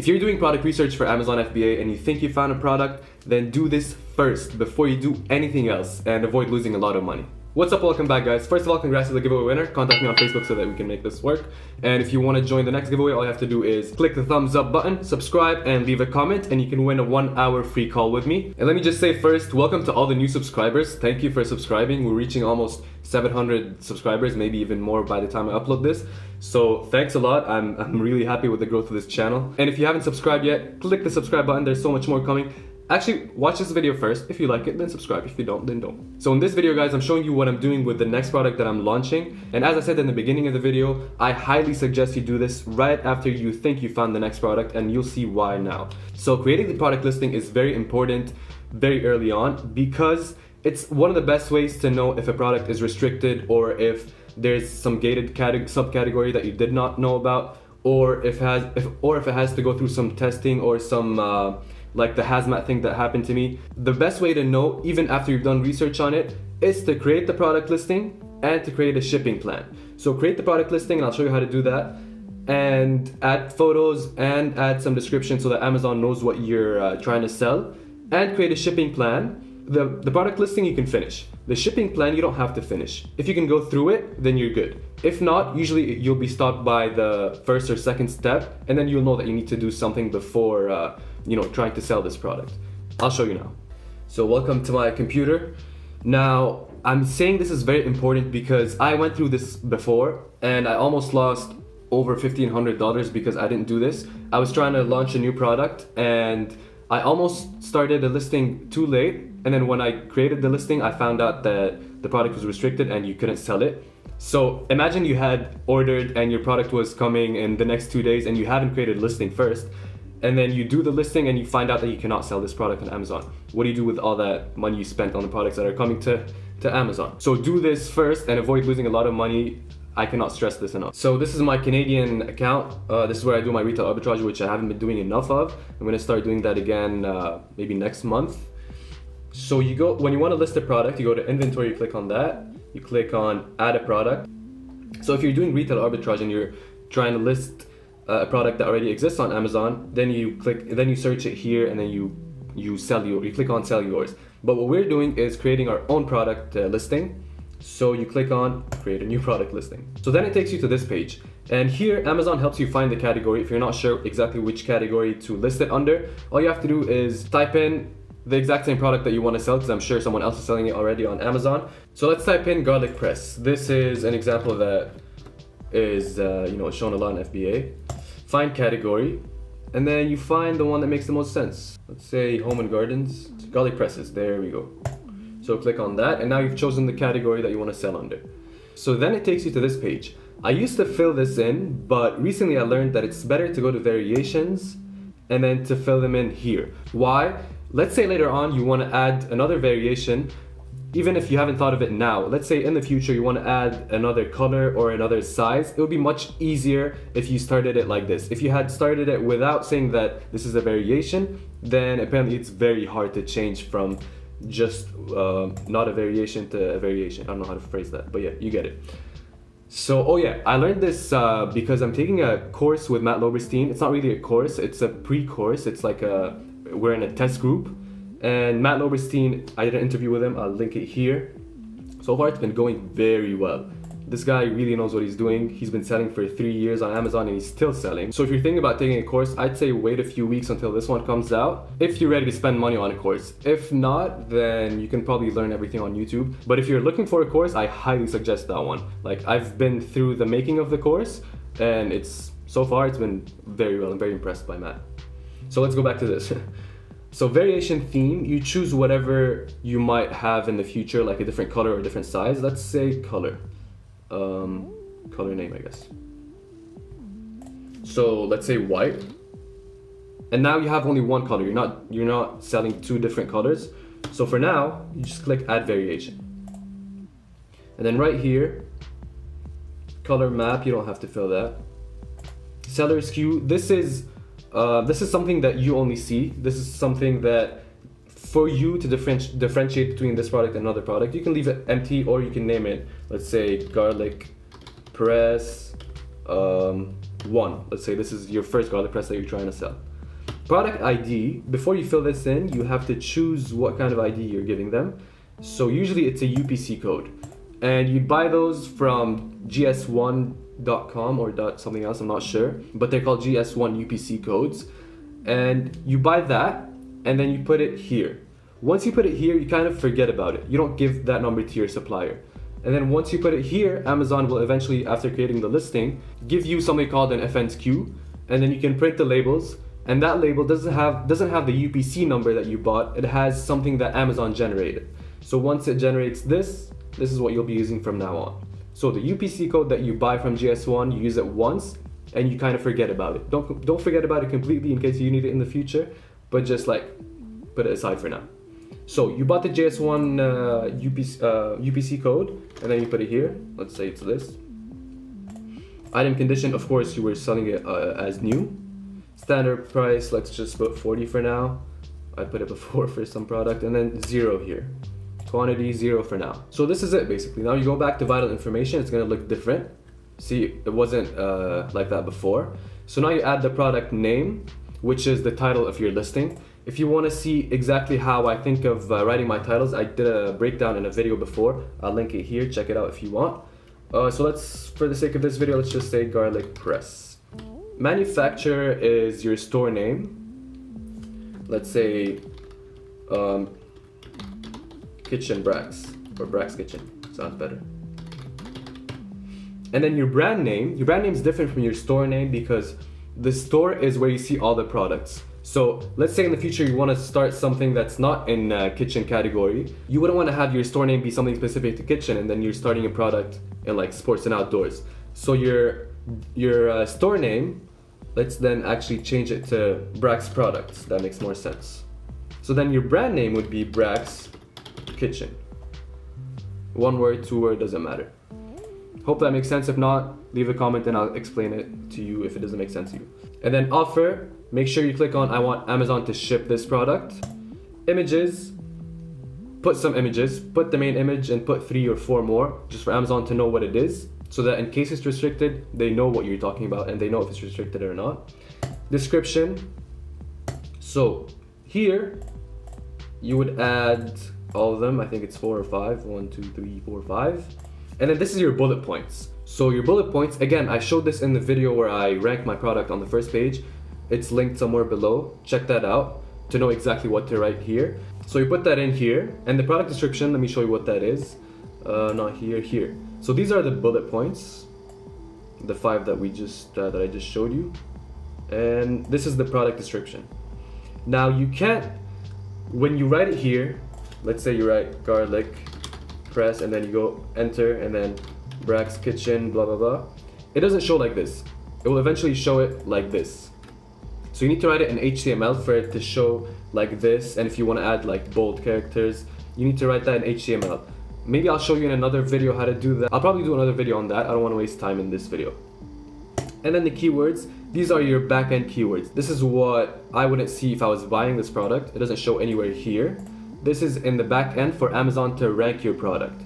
If you're doing product research for Amazon FBA and you think you found a product, then do this first before you do anything else and avoid losing a lot of money. What's up, welcome back guys. First of all, congrats to the giveaway winner. Contact me on Facebook so that we can make this work. And if you want to join the next giveaway, all you have to do is click the thumbs up button, subscribe, and leave a comment, and you can win a 1-hour free call with me. And let me just say first, welcome to all the new subscribers. Thank you for subscribing. We're reaching almost 700 subscribers, maybe even more by the time I upload this. So thanks a lot. I'm really happy with the growth of this channel. And if you haven't subscribed yet, click the subscribe button. There's so much more coming. Actually, watch this video first. If you like it, then subscribe. If you don't, then don't. So in this video, guys, I'm showing you what I'm doing with the next product that I'm launching. And as I said in the beginning of the video, I highly suggest you do this right after you think you found the next product, and you'll see why now. So creating the product listing is very important very early on because it's one of the best ways to know if a product is restricted or if there's some gated subcategory that you did not know about, or if it has to go through some testing or some like the hazmat thing that happened to me. The best way to know, even after you've done research on it, is to create the product listing and to create a shipping plan. So create the product listing, and I'll show you how to do that, and add photos and add some description so that Amazon knows what you're trying to sell, and create a shipping plan. The product listing you can finish. The shipping plan you don't have to finish. If you can go through it, then you're good. If not, usually you'll be stopped by the first or second step, and then you'll know that you need to do something before trying to sell this product. I'll show you now. So welcome to my computer. Now, I'm saying this is very important because I went through this before and I almost lost over $1,500 because I didn't do this. I was trying to launch a new product and I almost started a listing too late, and then when I created the listing, I found out that the product was restricted and you couldn't sell it. So imagine you had ordered and your product was coming in the next 2 days and you haven't created a listing first, and then you do the listing and you find out that you cannot sell this product on Amazon. What do you do with all that money you spent on the products that are coming to Amazon? So do this first and avoid losing a lot of money. I cannot stress this enough. So this is my Canadian account. This is where I do my retail arbitrage, which I haven't been doing enough of. I'm gonna start doing that again maybe next month. So when you wanna list a product, you go to inventory, you click on that. You click on add a product. So if you're doing retail arbitrage and you're trying to list a product that already exists on Amazon, then you search it here, and then you click on sell yours. But what we're doing is creating our own product listing. So you click on create a new product listing. So then it takes you to this page, and here Amazon helps you find the category. If you're not sure exactly which category to list it under, all you have to do is type in the exact same product that you want to sell, because I'm sure someone else is selling it already on Amazon. So let's type in garlic press. This is an example that is shown a lot in FBA. Find category, and then you find the one that makes the most sense. Let's say home and gardens, garlic presses. There we go. So click on that, and now you've chosen the category that you want to sell under. So then it takes you to this page. I used to fill this in, but recently I learned that it's better to go to variations and then to fill them in here. Why? Let's say later on you want to add another variation, even if you haven't thought of it now. Let's say in the future you want to add another color or another size. It would be much easier if you started it like this. If you had started it without saying that this is a variation, then apparently it's very hard to change from just not a variation to a variation. I don't know how to phrase that, but yeah, you get it. So, oh yeah, I learned this because I'm taking a course with Matt Loberstein. It's not really a course, it's a pre-course. It's like we're in a test group, and Matt Loberstein, I did an interview with him. I'll link it here. So far, it's been going very well. This guy really knows what he's doing. He's been selling for 3 years on Amazon, and he's still selling. So if you're thinking about taking a course, I'd say wait a few weeks until this one comes out, if you're ready to spend money on a course. If not, then you can probably learn everything on YouTube. But if you're looking for a course, I highly suggest that one. Like, I've been through the making of the course, and so far it's been very well. I'm very impressed by Matt. So let's go back to this. So variation theme, you choose whatever you might have in the future, like a different color or a different size. Let's say color. Color name, I guess. So let's say white. And now you have only one color. You're not selling two different colors. So for now, you just click add variation. And then right here, color map, you don't have to fill that. Seller SKU, this is something that you only see. This is something that for you to differentiate between this product and another product. You can leave it empty, or you can name it, let's say garlic press 1. Let's say this is your first garlic press that you're trying to sell. Product ID, before you fill this in, you have to choose what kind of ID you're giving them. So usually it's a UPC code. And you buy those from gs1.com or something else, I'm not sure. But they're called GS1 UPC codes. And you buy that, and then you put it here. Once you put it here, you kind of forget about it. You don't give that number to your supplier. And then once you put it here, Amazon will eventually, after creating the listing, give you something called an FNQ, and then you can print the labels. And that label doesn't have the UPC number that you bought. It has something that Amazon generated. So once it generates this is what you'll be using from now on. So the UPC code that you buy from GS1, you use it once, and you kind of forget about it. Don't forget about it completely in case you need it in the future, but just like put it aside for now. So you bought the JS1 UPC code, and then you put it here. Let's say it's this. Item condition, of course, you were selling it as new. Standard price, let's just put 40 for now. I put it before for some product, and then 0 here. Quantity 0 for now. So this is it basically. Now you go back to vital information, it's gonna look different. See, it wasn't like that before. So now you add the product name, which is the title of your listing. If you want to see exactly how I think of writing my titles, I did a breakdown in a video before. I'll link it here, check it out if you want. So let's, for the sake of this video, let's just say garlic press. Manufacturer is your store name. Let's say Kitchen Brax, or Brax Kitchen, sounds better. And then your brand name is different from your store name because the store is where you see all the products. So let's say in the future you want to start something that's not in kitchen category. You wouldn't want to have your store name be something specific to kitchen and then you're starting a product in like sports and outdoors. So your store name, let's then actually change it to Brax Products. That makes more sense. So then your brand name would be Brax Kitchen. 1 word, 2 word, doesn't matter. Hope that makes sense. If not, leave a comment and I'll explain it to you if it doesn't make sense to you. And then offer, make sure you click on I want Amazon to ship this product. Images, put some images, put the main image and put 3 or 4 more just for Amazon to know what it is, so that in case it's restricted, they know what you're talking about and they know if it's restricted or not. Description, so here you would add all of them. I think it's 4 or 5, 1, 2, 3, 4, 5. And then this is your bullet points. So your bullet points, again, I showed this in the video where I ranked my product on the first page. It's linked somewhere below. Check that out to know exactly what to write here. So you put that in here, and the product description, let me show you what that is. Not here, here. So these are the bullet points, the 5 that we just that I just showed you, and this is the product description. Now you can't, when you write it here, let's say you write garlic press and then you go enter and then Brax Kitchen blah blah blah, it doesn't show like this. It will eventually show it like this. So you need to write it in HTML for it to show like this, and if you want to add like bold characters, you need to write that in HTML. Maybe I'll show you in another video how to do that. I'll probably do another video on that. I don't want to waste time in this video. And then the keywords, these are your back-end keywords. This is what I wouldn't see if I was buying this product. It doesn't show anywhere here. This is in the back end for Amazon to rank your product.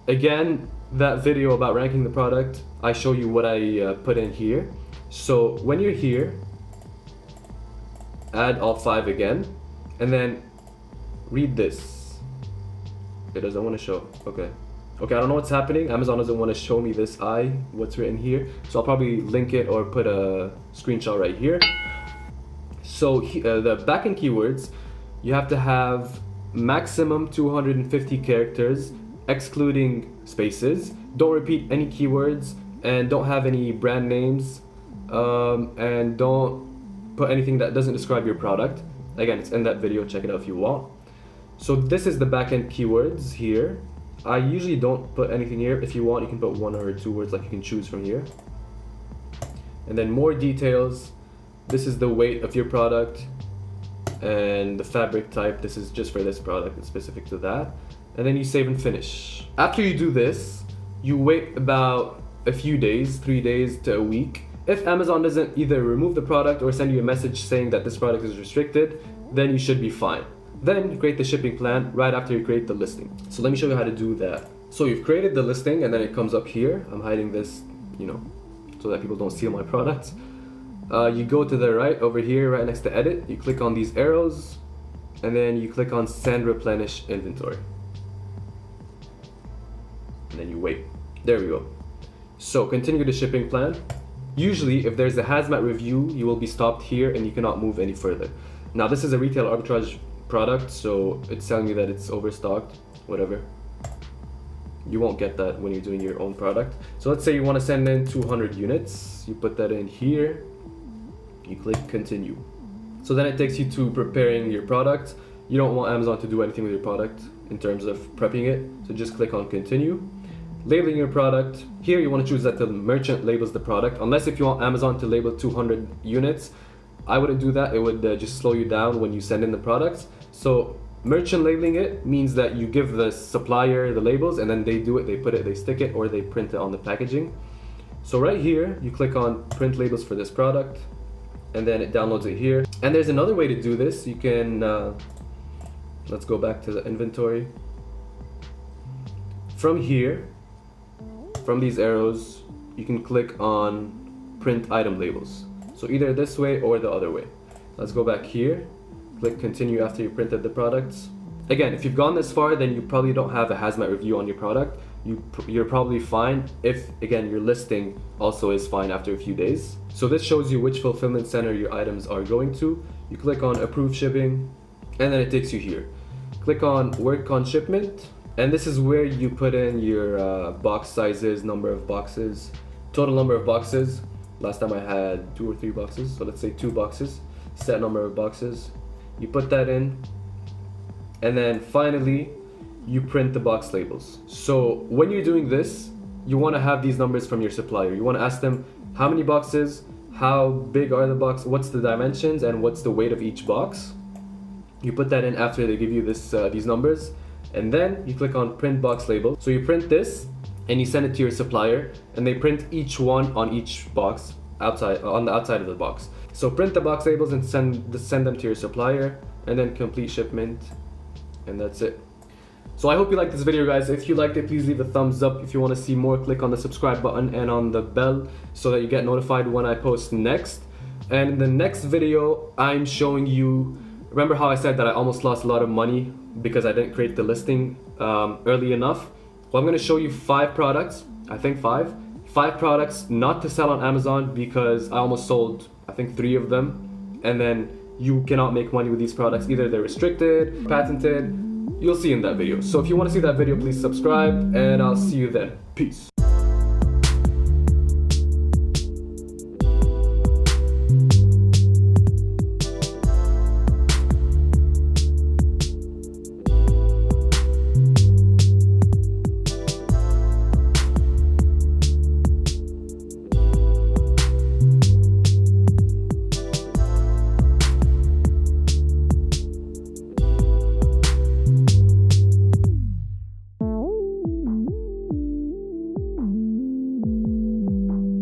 Again, that video about ranking the product, I show you what I put in here. So when you're here, add all 5 again, and then read this. It doesn't want to show. Okay, I don't know what's happening. Amazon doesn't want to show me this what's written here. So I'll probably link it or put a screenshot right here. So the backend keywords, you have to have maximum 250 characters, excluding spaces. Don't repeat any keywords, and don't have any brand names, and don't put anything that doesn't describe your product. Again, it's in that video, check it out if you want. So this is the backend keywords here. I usually don't put anything here. If you want, you can put 1 or 2 words, like you can choose from here. And then more details. This is the weight of your product and the fabric type. This is just for this product, it's specific to that. And then you save and finish. After you do this, you wait about a few days, 3 days to a week. If Amazon doesn't either remove the product or send you a message saying that this product is restricted, then you should be fine. Then you create the shipping plan right after you create the listing. So let me show you how to do that. So you've created the listing and then it comes up here. I'm hiding this, so that people don't steal my products. You go to the right over here, right next to edit, you click on these arrows, and then you click on send replenish inventory. And then you wait. There we go. So continue the shipping plan. Usually if there's a hazmat review, you will be stopped here and you cannot move any further. Now this is a retail arbitrage product, so it's telling me that it's overstocked, whatever. You won't get that when you're doing your own product. So let's say you want to send in 200 units. You put that in here. You click continue. So then it takes you to preparing your product. You don't want Amazon to do anything with your product in terms of prepping it. So just click on continue. Labeling your product. Here you want to choose that the merchant labels the product. Unless if you want Amazon to label 200 units, I wouldn't do that. It would just slow you down when you send in the products. So merchant labeling it means that you give the supplier the labels and then they do it, they put it, they stick it, or they print it on the packaging. So right here, you click on print labels for this product, and then it downloads it here. And there's another way to do this. You can, let's go back to the inventory. From here, from these arrows, you can click on print item labels. So either this way or the other way. Let's go back here, click continue after you printed the products. Again, if you've gone this far, then you probably don't have a hazmat review on your product. You're probably fine if, again, your listing also is fine after a few days. So this shows you which fulfillment center your items are going to. You click on approve shipping, and then it takes you here. Click on work on shipment, and this is where you put in your box sizes, number of boxes, total number of boxes. Last time I had 2 or 3 boxes, so let's say 2 boxes, set number of boxes. You put that in, and then finally, you print the box labels. So when you're doing this, you want to have these numbers from your supplier. You want to ask them how many boxes, how big are the boxes, what's the dimensions, and what's the weight of each box. You put that in after they give you these numbers, and then you click on print box label. So you print this, and you send it to your supplier, and they print each one on each box on the outside of the box. So print the box labels and send them to your supplier, and then complete shipment, and that's it. So I hope you liked this video, guys. If you liked it, please leave a thumbs up. If you want to see more, click on the subscribe button and on the bell so that you get notified when I post next. And in the next video, I'm showing you, remember how I said that I almost lost a lot of money because I didn't create the listing early enough? Well, I'm going to show you 5 products, I think 5 products not to sell on Amazon because I almost sold, I think 3 of them. And then you cannot make money with these products. Either they're restricted, patented. You'll see in that video. So if you want to see that video, please subscribe, and I'll see you then. Peace.